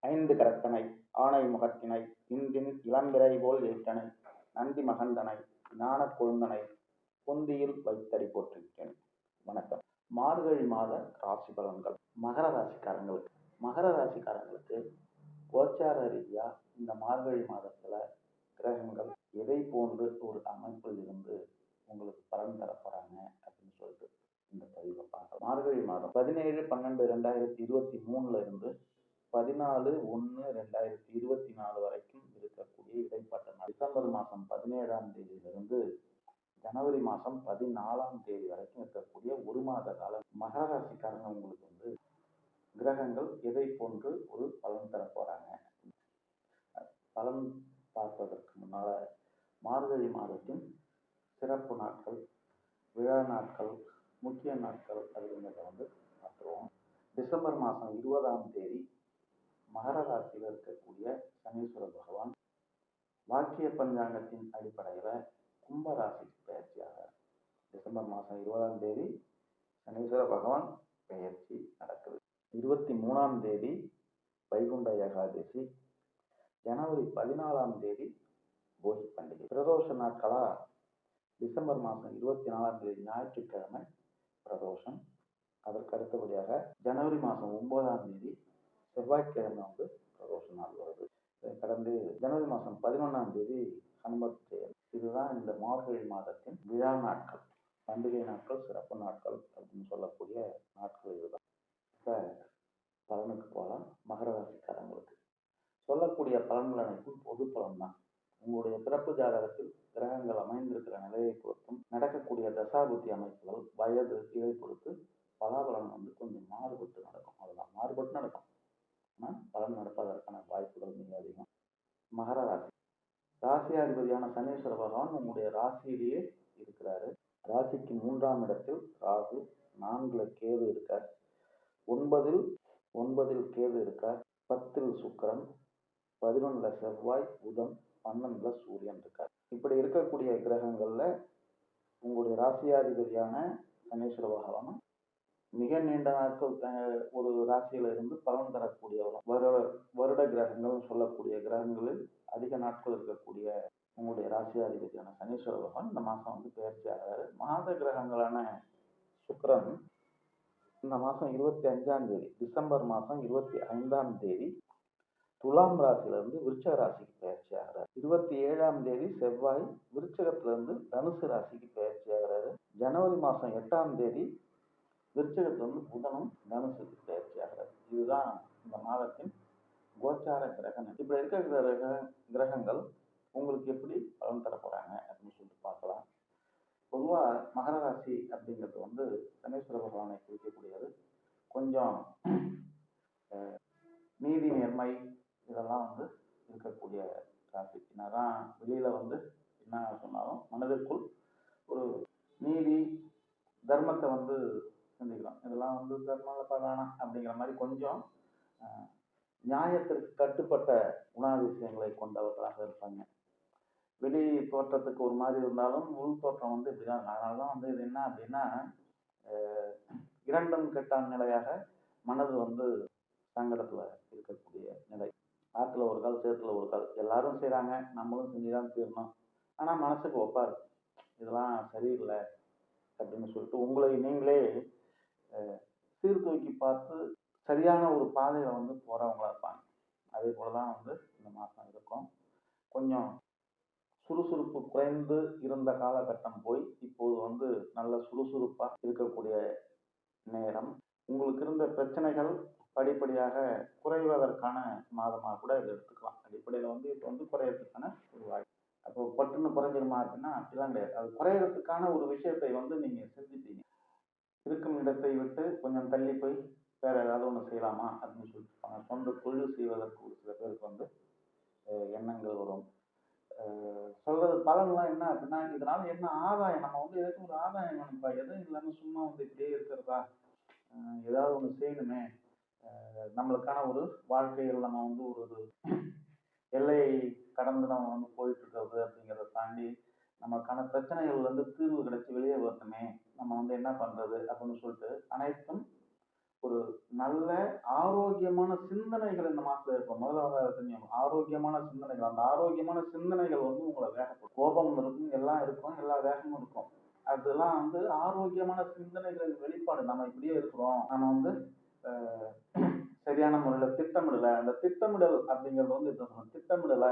ஐந்து கரத்தனை ஆனை முகத்தினை இந்தின் இளம்பிறை போல் ஏற்றனை நந்தி மகந்தனை ஞானக் கொழுந்தனை பொந்தியில் வைத்தடி போற்றிருக்கேன். வணக்கம். மார்கழி மாத ராசி பலன்கள். மகர ராசிக்காரங்களுக்கு கோச்சார ரீதியா இந்த மார்கழி மாதத்துல கிரகங்கள் எதை போன்று ஒரு அமைப்பில் இருந்து உங்களுக்கு பலன் தர போறாங்க அப்படின்னு சொல்லிட்டு இந்த பதிவை பார்க்கலாம். மார்கழி மாதம் 17/12/2023 இருந்து 14/1/2024 வரைக்கும் இருக்கக்கூடிய இடைப்பட்ட நாள். டிசம்பர் மாதம் 17ஆம் தேதியிலிருந்து ஜனவரி மாதம் 14ஆம் தேதி வரைக்கும் இருக்கக்கூடிய ஒரு மாத காலம் மகர ராசிக்காரங்க உங்களுக்கு வந்து கிரகங்கள் எதை போன்று ஒரு பலன் தர போறாங்க. பலன் பார்ப்பதற்கு முன்னால மார்கழி மாதத்தின் சிறப்பு நாட்கள், விழா நாட்கள், முக்கிய நாட்கள் அப்படிங்கிறத வந்து பார்த்துருவோம். டிசம்பர் மாதம் 20ஆம் தேதி மகர ராசியில் இருக்கக்கூடிய சனீஸ்வர பகவான் வாக்கிய பஞ்சாங்கத்தின் அடிப்படையில் கும்ப ராசிக்கு பயிற்சியாகிறார். டிசம்பர் மாதம் 20ஆம் தேதி சனீஸ்வர பகவான் பெயர்ச்சி நடக்குது. 23ஆம் தேதி வைகுண்ட ஏகாதசி, ஜனவரி 14ஆம் தேதி போகி பண்டிகை. பிரதோஷ நாட்களா டிசம்பர் மாதம் 24ஆம் தேதி ஞாயிற்றுக்கிழமை பிரதோஷம். அதற்கு அடுத்தபடியாக ஜனவரி மாதம் 9ஆம் தேதி செவ்வாய்க்கிழமை வந்து பிரதோஷ நாள் வருது. கடந்து ஜனவரி மாதம் 11ஆம் தேதி ஹனுமத் ஜெயந்தி. இதுதான் இந்த மார்கழி மாதத்தின் விழா நாட்கள், பண்டிகை நாட்கள், சிறப்பு நாட்கள் அப்படின்னு சொல்லக்கூடிய நாட்கள் இதுதான். இப்போ பலனுக்கு போகலாம். மகர ராசிக்காரங்களுக்கு சொல்லக்கூடிய பலன்கள் அனைத்தும் பொது பலன் தான். உங்களுடைய பிறப்பு ஜாதகத்தில் கிரகங்கள் அமைந்திருக்கிற நிலையை பொறுத்தும் நடக்கக்கூடிய தசாபுத்தி அமைப்புகள், வயது, இதை பொறுத்து பலாபலன் வந்து கொஞ்சம் மாறுபட்டு நடக்கும். அதுதான் மாறுபட்டு நடக்கும், ஆனால் பலன் நடப்பதற்கான வாய்ப்புகள் மிக அதிகம். மகர ராசி ராசியாதிபதியான சனீஸ்வர பகவான் உங்களுடைய ராசியிலேயே இருக்கிறாரு. ராசிக்கு 3ஆம் இடத்தில் ராகு, 4ல் கேது இருக்கார், 9ல் கேது இருக்கார், 10ல் சுக்கிரன், 11ல் செவ்வாய், புதன், 12ல் சூரியன் இருக்கார். இப்படி இருக்கக்கூடிய கிரகங்கள்ல உங்களுடைய ராசியாதிபதியான சனீஸ்வர பகவானும் மிக நீண்ட நாட்கள் ஒரு ராசியில இருந்து பலன் தரக்கூடியவரும், வருட கிரகங்கள் சொல்லக்கூடிய கிரகங்களில் அதிக நாட்கள் இருக்கக்கூடிய உங்களுடைய ராசியாதிபதியான சனீஸ்வர பகவான் இந்த மாதம் வந்து பயிற்சி ஆகிறாரு. மாத கிரகங்களான சுக்கிரன் இந்த மாதம் 25ஆம் தேதி, டிசம்பர் மாதம் 25ஆம் தேதி துலாம் ராசியிலிருந்து விருச்சக ராசிக்கு பயிற்சி ஆகிறார். 27ஆம் தேதி செவ்வாய் விருச்சகத்திலிருந்து தனுசு ராசிக்கு பயிற்சி ஆகிறாரு. ஜனவரி மாதம் 8ஆம் தேதி விருச்சகத்திலிருந்து புதனும் தனுசுக்கு பயிற்சி ஆகிறார். இதுதான் இந்த மாதத்தின் கோச்சார கிரகங்கள். இப்படி இருக்கிற கிரகங்கள் உங்களுக்கு எப்படி பலன் தர போறாங்க அப்படின்னு சொல்லிட்டு பார்க்கலாம். பொதுவாக மகர ராசி அப்படிங்கிறது வந்து சனீஸ்வர பகவானை குறிக்கக்கூடியது. கொஞ்சம் நீதி நேர்மை இதெல்லாம் வந்து இருக்கக்கூடிய ராசி. என்னதான் வெளியில வந்து என்ன சொன்னாலும் மனதிற்குள் ஒரு நீதி தர்மத்தை வந்து சிந்திக்கலாம். இதெல்லாம் வந்து தர்மத்தை வேணாம் அப்படிங்கிற மாதிரி கொஞ்சம் நியாயத்திற்கு கட்டுப்பட்ட குணாதிசயங்களை கொண்டவர்களாக இருப்பாங்க. வெளி தோற்றத்துக்கு ஒரு மாதிரி இருந்தாலும் உள் தோற்றம் வந்து இப்படிதான். அதனால தான் வந்து இது என்ன அப்படின்னா இரண்டும் கெட்டான் நிலையாக மனது வந்து சங்கடத்துல இருக்கக்கூடிய நிலை. ஆற்றுல ஒரு கால் சேத்துல ஒரு கால், எல்லாரும் செய்கிறாங்க, நம்மளும் செஞ்சுதான் தீரணும். ஆனால் மனசுக்கு ஒப்பாரு, இதெல்லாம் சரியில்லை அப்படின்னு சொல்லிட்டு உங்களை நீங்களே சீர்தூக்கி பார்த்து சரியான ஒரு பாதையில் வந்து போகிறவங்களா இருப்பாங்க. அதே போல தான் வந்து இந்த மாதம் இருக்கும். கொஞ்சம் சுறுசுறுப்பு குறைந்து இருந்த காலகட்டம் போய் இப்போது வந்து நல்ல சுறுசுறுப்பாக இருக்கக்கூடிய நேரம். உங்களுக்கு இருந்த பிரச்சனைகள் படிப்படியாக குறைவதற்கான மாதமாக கூட இதை எடுத்துக்கலாம். அடிப்படையில் வந்து இப்போ வந்து குறையறதுக்கான ஒரு வாய்ப்பு. அப்போ பட்டுன்னு குறைஞ்சிருமா அப்படின்னா அப்படிலாம் கிடையாது. அது குறையறதுக்கான ஒரு விஷயத்தை வந்து நீங்கள் செஞ்சுட்டீங்க. இருக்கும் இடத்தை விட்டு கொஞ்சம் தள்ளி போய் வேற ஏதாவது ஒன்று செய்யலாமா அப்படின்னு சொல்லிட்டு சொந்த தொழில் செய்வதற்கு ஒரு சில பேருக்கு வந்து எண்ணங்கள் வரும். சொல்றது பலன்லாம் என்ன அப்படின்னா இதனால என்ன ஆதாயம், நம்ம வந்து எதாச்சும் ஒரு ஆதாயம் வேணும்ப்பா, எதுவும் இல்லாமல் சும்மா வந்து இப்படியே இருக்கிறதா, ஏதாவது ஒன்று செய்யணுமே, நம்மளுக்கான ஒரு வாழ்க்கையில் நம்ம வந்து ஒரு எல்லையை கடந்து நம்ம வந்து போயிட்டு இருக்கிறது அப்படிங்கிறத தாண்டி நமக்கான பிரச்சனைகள் வந்து தீர்வு கிடைச்சி வெளியே வரணுமே, நம்ம வந்து என்ன பண்றது அப்படின்னு சொல்லிட்டு அனைத்தும் ஒரு நல்ல ஆரோக்கியமான சிந்தனைகள் இந்த மாசத்துல இருக்கும். முதல்ல வந்து அதை தெரியும். ஆரோக்கியமான சிந்தனைகள். அந்த ஆரோக்கியமான சிந்தனைகள் வந்து உங்களை வேகப்படும். கோபம் இருக்கும், எல்லாம் இருக்கும், எல்லா வேகமும் இருக்கும். அதெல்லாம் வந்து ஆரோக்கியமான சிந்தனைகளின் வெளிப்பாடு. நம்ம இப்படியே இருக்கிறோம். நம்ம வந்து அஹ், சரியான முறையில திட்டமிடல. அந்த திட்டமிடல் அப்படிங்கிறது வந்து என்ன சொல்லணும்? திட்டமிடல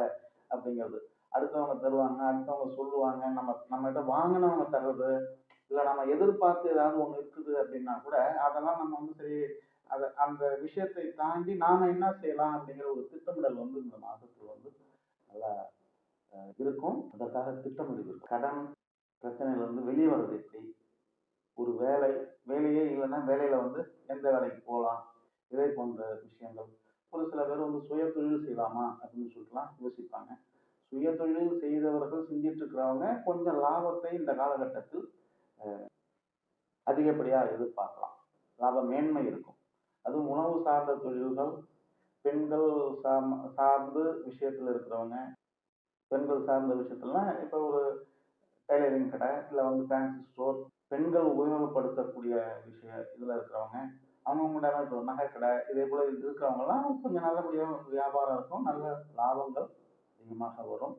அப்படிங்கிறது. அடுத்தவங்க தருவாங்க, அடுத்தவங்க சொல்லுவாங்க, நம்ம கிட்ட வாங்கினவங்க தர்றது, இல்லை நம்ம எதிர்பார்த்து ஏதாவது ஒன்று இருக்குது அப்படின்னா கூட அதெல்லாம் நம்ம வந்து சரி, அந்த விஷயத்தை தாண்டி நாம என்ன செய்யலாம் அப்படிங்கிற ஒரு திட்டமிடல் வந்து இந்த மாதத்துல வந்து நல்லா இருக்கும். அதற்காக திட்டமிடல் இருக்கும். கடன் பிரச்சனையில இருந்து வெளியே வர்றது எப்படி, ஒரு வேலையே இல்லைன்னா வேலையில வந்து எந்த வேலைக்கு போகலாம், இதை போன்ற விஷயங்கள். ஒரு சில பேர் வந்து சுய தொழில் செய்யலாமா அப்படின்னு சொல்லிட்டுலாம் யோசிப்பாங்க. சுய தொழில் செய்தவர்கள் செஞ்சிட்டு இருக்கிறவங்க கொஞ்சம் லாபத்தை இந்த காலகட்டத்தில் அதிகப்படியாக எதிர்பார்க்கலாம். லாப மேன்மை இருக்கும். அதுவும் உணவு சார்ந்த தொழில்கள், பெண்கள் சார்ந்து விஷயத்துல இருக்கிறவங்க, பெண்கள் சார்ந்த விஷயத்துலலாம் இப்போ ஒரு டைலரிங் கடை, இல்லை வந்து ஃபேன்சி ஸ்டோர், பெண்கள் உபயோகப்படுத்தக்கூடிய இதில் இருக்கிறவங்க, அவங்கவுங்களோட இப்போ நகை கடை இதே போல் இருக்கிறவங்கலாம் கொஞ்சம் நல்லபடியாக வியாபாரம் இருக்கும், நல்ல லாபங்கள் அதிகமாக வரும்.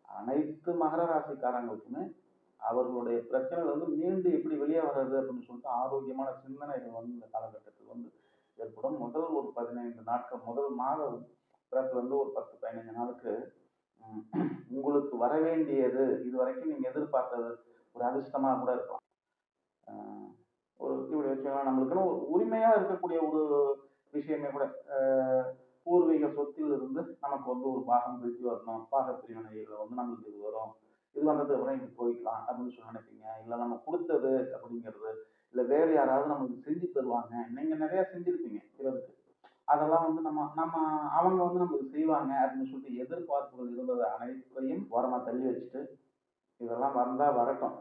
அனைத்து மகர ராசிக்காரங்களுக்குமே அவர்களுடைய பிரச்சனைகள் வந்து மீண்டு எப்படி வெளியே வர்றது அப்படின்னு சொல்லிட்டு ஆரோக்கியமான சிந்தனைகள் வந்து இந்த காலகட்டத்தில் வந்து ஏற்படும். முதல் ஒரு 15 நாட்கள், முதல் மாதம் பிறப்புல இருந்து ஒரு 10-15 நாளுக்கு உங்களுக்கு வர வேண்டியது இதுவரைக்கும் நீங்க எதிர்பார்த்தது ஒரு அதிர்ஷ்டமா கூட இருக்கலாம். ஒரு இப்படி வச்சுக்கலாம், நம்மளுக்குன்னு ஒரு உரிமையா இருக்கக்கூடிய ஒரு விஷயமே கூட, பூர்வீக சொத்தில் இருந்து நமக்கு வந்து ஒரு பாகம் பிரித்து வரணும், பாக பிரிவினைகள் வந்து நம்மளுக்கு இது வரும், இது வந்ததுக்கு அப்புறம் இப்படி போய்க்கலாம் அப்படின்னு சொல்லி நினைப்பீங்க. இல்லை நம்ம கொடுத்தது அப்படிங்கிறது, இல்லை வேறு யாராவது நமக்கு செஞ்சு தருவாங்க, நீங்க நிறைய செஞ்சிருப்பீங்க சிலருக்கு, அதெல்லாம் வந்து நம்ம நம்ம அவங்க வந்து நம்மளுக்கு செய்வாங்க அப்படின்னு சொல்லிட்டு எதிர்பார்ப்புகள் இருந்தது அனைத்தையும் ஓரமா தள்ளி வச்சுட்டு, இதெல்லாம் வந்தா வரட்டும்,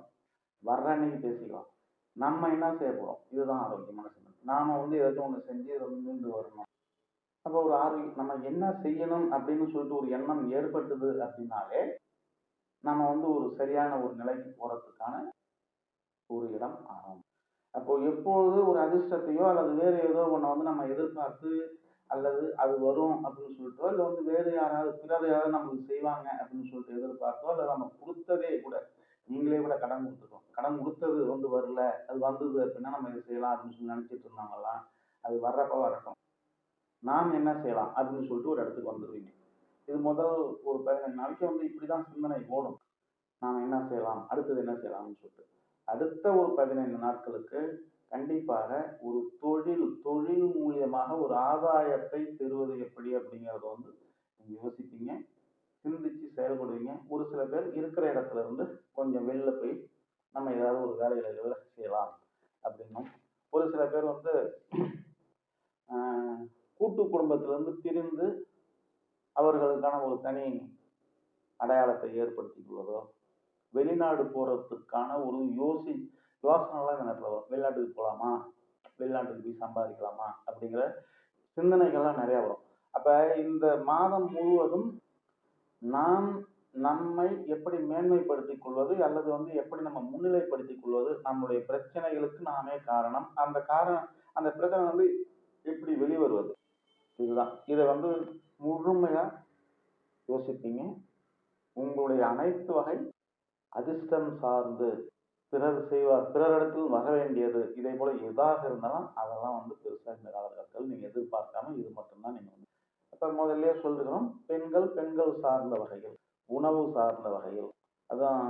வர்ற அன்னைக்கு பேசிக்கலாம், நம்ம என்ன செய்ய போறோம், இதுதான் ஆரோக்கியமான சிந்தனை. நாம வந்து ஏதாச்சும் ஒண்ணு செஞ்சு இதை மீண்டு வரணும். அப்போ ஒரு ஆரோக்கியம், நம்ம என்ன செய்யணும் அப்படின்னு சொல்லிட்டு ஒரு எண்ணம் ஏற்பட்டது அப்படின்னாலே நம்ம வந்து ஒரு சரியான ஒரு நிலைக்கு போறதுக்கான ஒரு இடம் ஆகும். அப்போ எப்பொழுது ஒரு அதிர்ஷ்டத்தையோ அல்லது வேறு ஏதோ ஒண்ண வந்து நம்ம எதிர்பார்த்து, அல்லது அது வரும் அப்படின்னு சொல்லிட்டோ, இல்லை வந்து வேறு யாராவது பிறர் யாராவது நமக்கு செய்வாங்க அப்படின்னு சொல்லிட்டு எதிர்பார்த்தோ, இல்லை நம்ம கொடுத்ததே கூட, நீங்களே கூட கடன் கொடுத்துருக்கோம், கடன் கொடுத்தது வந்து வரல, அது வந்தது அப்படின்னா நம்ம இதை செய்யலாம் அப்படின்னு சொல்லி நினைச்சிட்டு இருந்தாங்கலாம், அது வர்றப்ப வரட்டும், நாம் என்ன செய்யலாம் அப்படின்னு சொல்லிட்டு ஒரு இடத்துக்கு வந்துடுவீங்க. இது முதல் ஒரு 15 நாளைக்கு வந்து இப்படிதான் சிந்தனை ஓடும். நாம் என்ன செய்யலாம், அடுத்தது என்ன செய்யலாம்னு சொல்லிட்டு. அடுத்த ஒரு 15 நாட்களுக்கு கண்டிப்பாக ஒரு தொழில் மூலியமாக ஒரு ஆதாயத்தை பெறுவது எப்படி அப்படிங்கிறத வந்து நீங்க யோசிப்பீங்க, சிந்திச்சு செயல்படுவீங்க. ஒரு சில பேர் இருக்கிற இடத்துல இருந்து கொஞ்சம் வெளில போய் நம்ம ஏதாவது ஒரு வேலைகளை செய்யலாம் அப்படின்னும், ஒரு சில பேர் வந்து கூட்டு குடும்பத்திலிருந்து பிரிந்து அவர்களுக்கான ஒரு தனி அடையாளத்தை ஏற்படுத்திக் கொள்வதோ, வெளிநாடு போறதுக்கான ஒரு யோசனைலாம் இந்த நேரத்தில் வரும். வெளிநாட்டுக்கு போகலாமா, வெளிநாட்டுக்கு போய் சம்பாதிக்கலாமா அப்படிங்கிற சிந்தனைகள்லாம் நிறைய வரும். அப்ப இந்த மாதம் முழுவதும் நாம் நம்மை எப்படி மேன்மைப்படுத்திக் கொள்வது, அல்லது வந்து எப்படி நம்ம முன்னிலைப்படுத்திக் கொள்வது, நம்முடைய பிரச்சனைகளுக்கு நாமே காரணம், அந்த பிரச்சனை வந்து எப்படி வெளிவருவது, இதுதான். இதை வந்து முழுமையா யோசிப்பீங்க. உங்களுடைய அனைத்து வகை அதிர்ஷ்டம் சார்ந்து பிறரிடத்தில் வர வேண்டியது இதே போல எதாக இருந்தாலும் அதெல்லாம் வந்து பெருசா இந்த காலகட்டத்தில் நீங்க எதிர்பார்க்காம இது மட்டும்தான் நீங்க வந்து. அப்ப முதல்லயே சொல்லிருக்கிறோம், பெண்கள் சார்ந்த வகைகள், உணவு சார்ந்த வகைகள், அதான்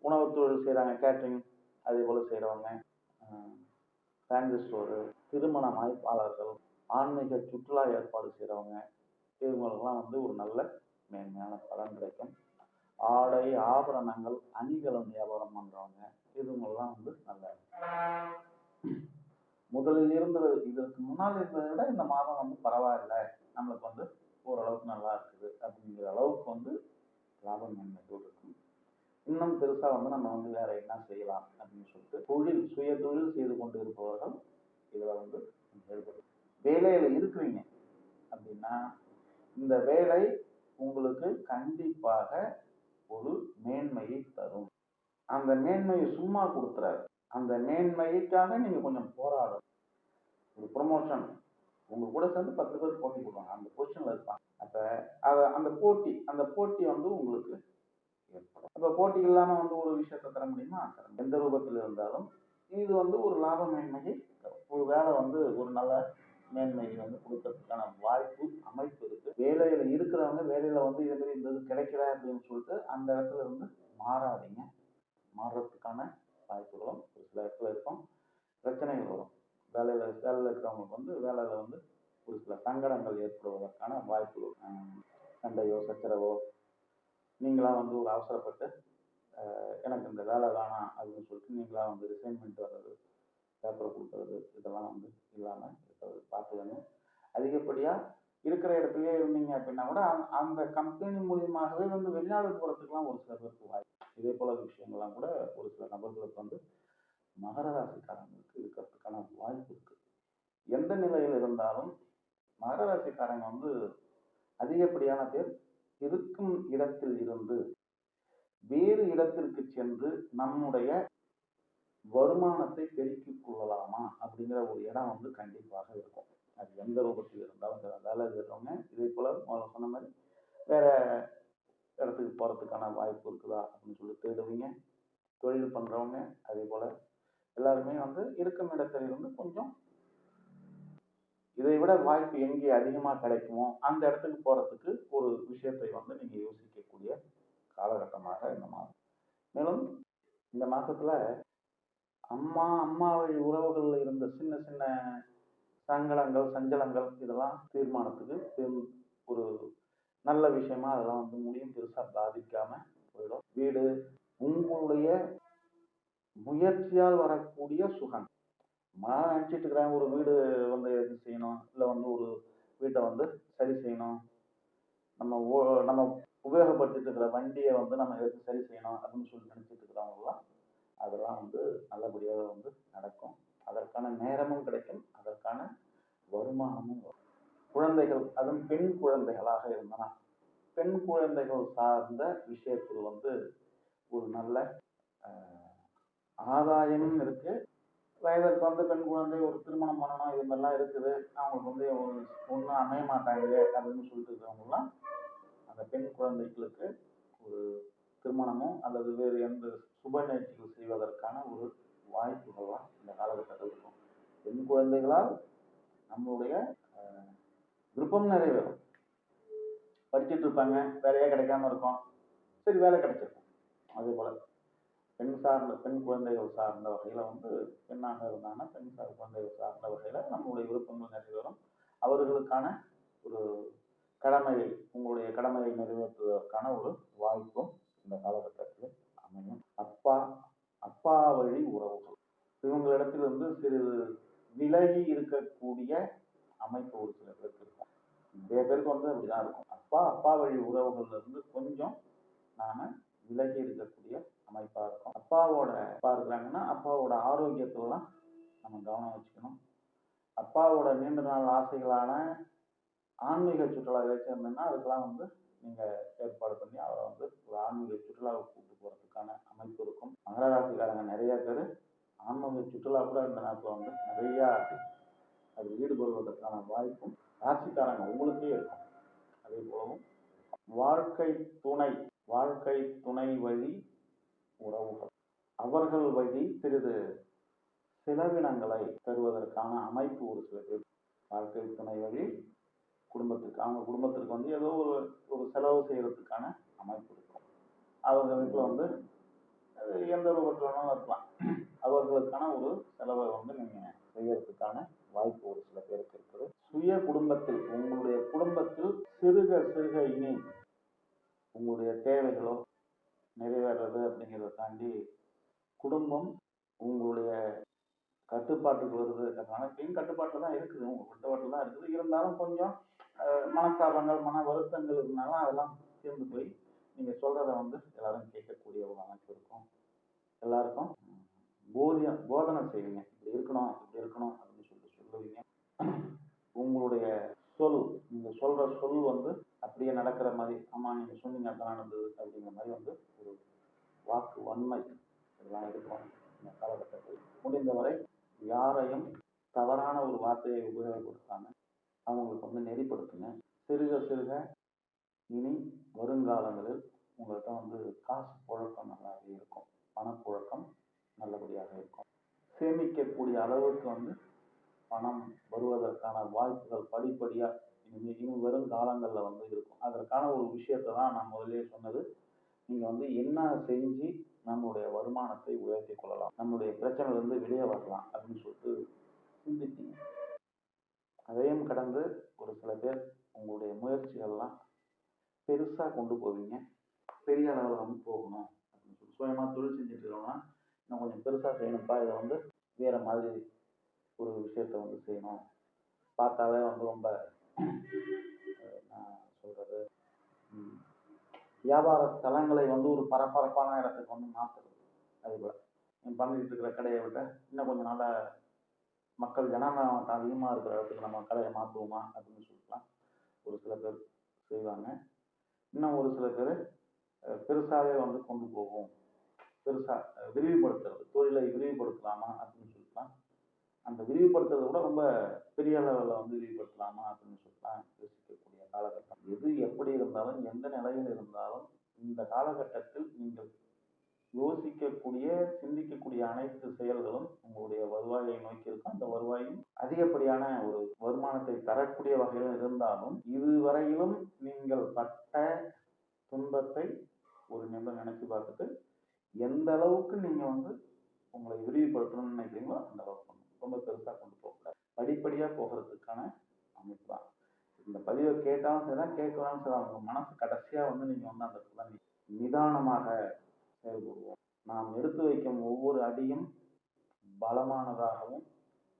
உணவு தொழில் செய்யறாங்க, கேட்டரிங் அதே போல செய்யறவங்க, ஃபேன்சி ஸ்டோரு, திருமண அமைப்பாளர்கள், ஆன்மீக சுற்றுலா ஏற்பாடு செய்யறவங்க, இவங்களுக்கெல்லாம் வந்து ஒரு நல்ல மேன்மையான பலன் கிடைக்கும். ஆடை ஆபரணங்கள் அணிகலன் வியாபாரம் பண்றவங்க, இதுங்கெல்லாம் வந்து நல்ல முதலில் இருந்தது, இதற்கு முன்னால் இருந்ததை விட இந்த மாதம் வந்து பரவாயில்லை, நம்மளுக்கு வந்து ஓரளவுக்கு நல்லா இருக்குது அப்படிங்கிற அளவுக்கு வந்து லாபம் மேன்மையோடு இருக்கும். இன்னும் பெருசா வந்து நம்ம வந்து வேற என்ன செய்யலாம் அப்படின்னு சொல்லிட்டு சுய தொழில் செய்து கொண்டு இருப்பவர்கள் இதுல வந்து வேலையில இருக்கிறீங்க அப்படின்னா, இந்த வேலை உங்களுக்கு கண்டிப்பாக ஒரு மேன்மையை தரும். அந்த மேன்மையை சும்மா கொடுத்துறாரு, அந்த மேன்மைக்காக நீங்க கொஞ்சம் போராடணும். ஒரு ப்ரொமோஷன் உங்க கூட சேர்ந்து 10 பேர் போட்டி போடுவாங்க, அந்த பொசிஷன்ல இருப்பாங்க. அப்ப அந்த போட்டி வந்து உங்களுக்கு ஏற்படும். அப்ப போட்டி இல்லாம வந்து ஒரு விஷயத்தை தர முடியுமா? எந்த ரூபத்தில் இருந்தாலும் இது வந்து ஒரு லாப மேன்மையை ஒரு வேலை வந்து ஒரு நல்ல மேன்மையை வந்து கொடுக்கறதுக்கான வாய்ப்பு அமைப்பு இருக்கு. வேலையில இருக்கிறவங்க வேலையில வந்து இதே மாதிரி இந்த இது கிடைக்கல அப்படின்னு சொல்லிட்டு அந்த இடத்துல இருந்து மாறாதீங்க. மாறுறதுக்கான வாய்ப்புகளும் ஒரு சில இடத்துல இருக்கும். பிரச்சனைகள் வரும். வேலையில் இருக்கிறவங்களுக்கு வந்து வேலையில் வந்து ஒரு சில சங்கடங்கள் ஏற்படுவதற்கான வாய்ப்புகள், சண்டையோ சச்சரவோ, நீங்களா வந்து ஒரு அவசரப்பட்டு எனக்கு இந்த வேலை வேணாம் அப்படின்னு சொல்லிட்டு நீங்களா வந்து ரிசைன் பண்ணிட்டு வர்றது, பேப்பரை கொடுக்கறது, இதெல்லாம் வந்து இல்லாமல் இருக்கிறது பார்த்துக்கணும். அதிகப்படியாக இருக்கிற இடத்துலயே இருந்தீங்க அப்படின்னா கூட அந்த கம்பெனி மூலியமாகவே வந்து வெளிநாடு போகிறதுக்குலாம் ஒரு சில பேருக்கு வாய்ப்பு. இதே போல விஷயங்கள்லாம் கூட ஒரு சில நபர்களுக்கு வந்து மகர ராசிக்காரங்களுக்கு இருக்கிறதுக்கான வாய்ப்பு இருக்கு. எந்த நிலையில் இருந்தாலும் மகர ராசிக்காரங்க வந்து அதிகப்படியான பேர் இருக்கும் இடத்தில் இருந்து வேறு இடத்திற்கு சென்று நம்முடைய வருமானத்தை பெருக்கிக் கொள்ளலாமா அப்படிங்கிற ஒரு இடம் வந்து கண்டிப்பாக இருக்கும். அது எந்த ரூபத்தில் இருந்தாலும் வேலை இருக்கிறவங்க இதே போல முதல்ல சொன்ன மாதிரி வேற இடத்துக்கு போறதுக்கான வாய்ப்பு இருக்குதா அப்படின்னு சொல்லி தேடுவீங்க. தொழில் பண்றவங்க அதே போல எல்லாருமே வந்து இருக்கும் இடத்துல இருந்து கொஞ்சம் இதை விட வாய்ப்பு எங்கே அதிகமாக கிடைக்குமோ அந்த இடத்துக்கு போறதுக்கு ஒரு விஷயத்தை வந்து நீங்க யோசிக்கக்கூடிய காலகட்டமாக இந்த மாதம். மேலும் இந்த மாசத்துல அம்மா வழி உறவுகளில் இருந்த சின்ன சின்ன சங்கடங்கள் சஞ்சலங்கள் இதெல்லாம் தீர்மானத்துக்கு ஒரு நல்ல விஷயமா அதெல்லாம் வந்து முடியும், பெருசா பாதிக்காம போயிடும். வீடு உங்களுடைய முயற்சியால் வரக்கூடிய சுகம். நான் நினச்சிட்டு இருக்கிறேன் ஒரு வீடு வந்து இது செய்யணும், இல்லை வந்து ஒரு வீட்டை வந்து சரி செய்யணும், நம்ம உபயோகப்படுத்திட்டு இருக்கிற வண்டியை வந்து நம்ம எடுத்து சரி செய்யணும் அப்படின்னு சொல்லி நினச்சிட்டு இருக்கிறவங்கலாம் அதெல்லாம் வந்து நல்லபடியாக வந்து நடக்கும். அதற்கான நேரமும் கிடைக்கும், அதற்கான வருமானமும் வரும். குழந்தைகள், அதுவும் பெண் குழந்தைகளாக இருந்தனா பெண் குழந்தைகள் சார்ந்த விஷயத்தில் வந்து ஒரு நல்ல ஆதாயமும் இருக்கு. வயதிற்கு வந்து பெண் குழந்தை ஒரு திருமணம் பண்ணணும் இது மாதிரிலாம் இருக்குது, அவங்களுக்கு வந்து ஒன்றும் அமைய மாட்டாங்க அப்படின்னு சொல்லிட்டு இருக்கிறவங்கலாம் அந்த பெண் குழந்தைகளுக்கு ஒரு திருமணமோ அல்லது வேறு எந்த சுப நிகழ்ச்சிகள் செய்வதற்கான ஒரு வாய்ப்புகள்லாம் இந்த காலகட்டத்தில் இருக்கும். பெண் குழந்தைகளால் நம்மளுடைய விருப்பம் நிறைவேறும். படிச்சுட்டு இருப்பாங்க, வேலையே கிடைக்காம இருக்கும், சரி வேலை கிடைச்சிருக்கும். அதே போல பெண் குழந்தைகள் சார்ந்த வகையில் வந்து பெண்ணாக இருந்தாங்கன்னா குழந்தைகள் சார்ந்த வகையில் நம்மளுடைய விருப்பங்கள் நிறைவேறும். அவர்களுக்கான ஒரு கடமையை உங்களுடைய கடமையை நிறைவேற்றுவதற்கான ஒரு வாய்ப்பும் இந்த காலகட்டத்தில் அமையும். அப்பா வழி உறவுகள் இவங்களிடத்திலிருந்து சிறிது விலகி இருக்கக்கூடிய அமைப்பு ஒரு சில பேருக்கு இருக்கும். நிறைய பேருக்கு வந்து அப்படிதான் இருக்கும். அப்பா வழி உறவுகள்ல இருந்து கொஞ்சம் நாம விலகி இருக்கக்கூடிய அமைப்பா இருக்கும். அப்பா இருக்கிறாங்கன்னா அப்பாவோட ஆரோக்கியத்திலாம் நம்ம கவனம் வச்சுக்கணும். அப்பாவோட நீண்ட நாள் ஆசைகளான ஆன்மீக சுற்றுலா ஏதாச்சும் இருந்ததுன்னா அதுக்கெல்லாம் வந்து நீங்க ஏற்பாடு பண்ணி அவரை வந்து ஒரு ஆன்மீக சுற்றுலாவுக்கு கூப்பிட்டு போறதுக்கான அமைப்பு இருக்கும். மகர ராசிக்காரங்க நிறைய பேர் ஆன்மீக சுற்றுலா கூட இந்த நேரத்தில் வந்து நிறைய அது ஈடுபடுவதற்கான வாய்ப்பும் ராசிக்காரங்க உங்களுக்கே இருக்கும். அதே போலவும் வாழ்க்கை துணை வழி உறவுகள், அவர்கள் வழி சிறிது செலவினங்களை தருவதற்கான அமைப்பு ஒரு சில பேர். வாழ்க்கை துணை வழி அவங்க குடும்பத்திற்கு வந்து ஏதோ ஒரு செலவு செய்யறதுக்கான அமைப்பு இருக்கும். அவங்க வீட்டில் வந்து எந்த ரூபத்தில் வேணாலும் இருக்கலாம், அவர்களுக்கான ஒரு செலவை வந்து நீங்க செய்யறதுக்கான வாய்ப்பு ஒரு சில பேருக்கு இருக்குது. சுய குடும்பத்தில் உங்களுடைய குடும்பத்தில் சிறுக இனி உங்களுடைய தேவைகளோ நிறைவேறது அப்படிங்கிறத தாண்டி குடும்பம் உங்களுடைய கட்டுப்பாட்டுக்கு வருது. இப்பயும் கட்டுப்பாட்டில் தான் இருக்குது, உங்க கட்டுப்பாட்டில் தான் இருக்குது. இருந்தாலும் கொஞ்சம் மனஸ்தாபங்கள் மன வருத்தங்கள் இருந்தாலும் அதெல்லாம் சேர்ந்து போய் நீங்க சொல்றத வந்து எல்லாரும் கேட்கக்கூடிய ஒரு அமைப்பு இருக்கும். எல்லாருக்கும் போதனை செய்வீங்க, இப்படி இருக்கணும் அப்படின்னு சொல்லுவீங்க. உங்களுடைய நீங்க சொல்ற சொல் வந்து அப்படியே நடக்கிற மாதிரி, ஆமா நீங்க சொன்னீங்க அதான் நடந்தது அப்படிங்கிற மாதிரி வந்து ஒரு வாக்கு வன்மை இதெல்லாம் இருக்கும். இந்த காலகட்டத்தில் முடிந்தவரை யாரையும் தவறான ஒரு வார்த்தையை உபயோகப்படுத்தாம அவங்களுக்கு வந்து நெறிப்படுத்துங்க. சிறுக சிறுக இனி வருங்காலங்களில் உங்கள்கிட்ட வந்து காசு புழக்கம் நல்லாவே இருக்கும். பணப்புழக்கம் நல்லபடியாக இருக்கும். சேமிக்கக்கூடிய அளவுக்கு வந்து பணம் வருவதற்கான வாய்ப்புகள் படிப்படியாக இனி வரும் காலங்களில் வந்து இருக்கும். அதற்கான ஒரு விஷயத்தை தான் நான் முதலே சொன்னது. நீங்கள் வந்து என்ன செஞ்சு நம்மளுடைய வருமானத்தை உயர்த்தி கொள்ளலாம், நம்மளுடைய பிரச்சனையிலிருந்து வெளியே வரலாம் அப்படின்னு சொல்லிட்டு சிந்தித்தீங்க. அதையும் கடந்து ஒரு சில பேர் உங்களுடைய முயற்சிகள்லாம் பெருசாக கொண்டு போவீங்க. பெரிய அளவில் வந்து போகணும் அப்படின்னு சொல்லி சுயமாக தொழில் செஞ்சுட்டு இருக்கோம்னா இன்னும் கொஞ்சம் பெருசாக செய்யணும்ப்பா, இதை வந்து வேறு மாதிரி ஒரு விஷயத்தை வந்து செய்யணும், பார்த்தாலே வந்து ரொம்ப நான் சொல்கிறது வியாபார ஸ்தலங்களை வந்து ஒரு பரபரப்பான இடத்துக்கு வந்து மாற்றுறது. அதுபோல் பண்ணிட்டு இருக்கிற கடையை விட இன்னும் கொஞ்சம் நல்லா மக்கள் ஜனநாயகம் அதிகமாக இருக்கிற இடத்துக்கு நம்ம கடையை மாற்றுவோமா அப்படின்னு சொல்லிட்டுலாம் ஒரு சில பேர் செய்வாங்க. இன்னும் ஒரு சில பேர் பெருசாகவே வந்து கொண்டு போவோம், பெருசாக விரிவுபடுத்துறது, தொழிலை விரிவுபடுத்தலாமா அப்படின்னு சொல்லிட்டுலாம் அந்த விரிவுபடுத்துறதை விட ரொம்ப பெரிய லெவலில் வந்து விரிவுபடுத்தலாமா அப்படின்னு சொல்லிட்டுலாம் யோசிக்கக்கூடிய காலகட்டம். எது எப்படி இருந்தாலும் எந்த நிலையில் இருந்தாலும் இந்த காலகட்டத்தில் நீங்கள் யோசிக்கக்கூடிய சிந்திக்கக்கூடிய அனைத்து செயல்களும் உங்களுடைய வருவாயை நோக்கி இருக்கும். அந்த வருவாயும் அதிகப்படியான ஒரு வருமானத்தை தரக்கூடிய வகையில் இருந்தாலும் இதுவரையிலும் நீங்கள் பட்ட துன்பத்தை ஒரு நிமிடம் நினைச்சு பார்த்துட்டு எந்த அளவுக்கு நீங்கள் வந்து உங்களை விரிவுபடுத்தணும்னு நினைக்கிறீங்களோ அந்த அளவுக்கு ரொம்ப பெருசாக கொண்டு போகக்கூடாது. படிப்படியாக போகிறதுக்கான அமைப்பு தான். இந்த பதிவை கேட்டாலும் சரிதான், கேட்கலாம் சரிதான், உங்கள் மனசு கடைசியாக வந்து நீங்கள் வந்து அந்த இடத்துல நிதானமாக செயல்படுவோம். நாம் எடுத்து வைக்கும் ஒவ்வொரு அடியும் பலமானதாகவும்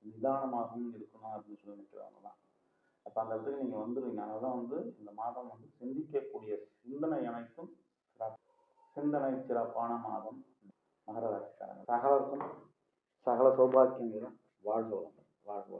நிதானமாகவும் இருக்கணும் அப்படின்னு சொல்லி நினைக்கிறவங்க தான். அப்போ அந்த இடத்துக்கு நீங்கள் வந்துடுவீங்க. அதனால வந்து இந்த மாதம் வந்து சிந்திக்கக்கூடிய சிந்தனை அனைத்தும் சிந்தனை சிறப்பான மாதம். மகர ராசிக்காரங்க சகலருக்கும் சகல சௌபாக்கியங்களும் வாழ்க வளமுடன். வாழ்க.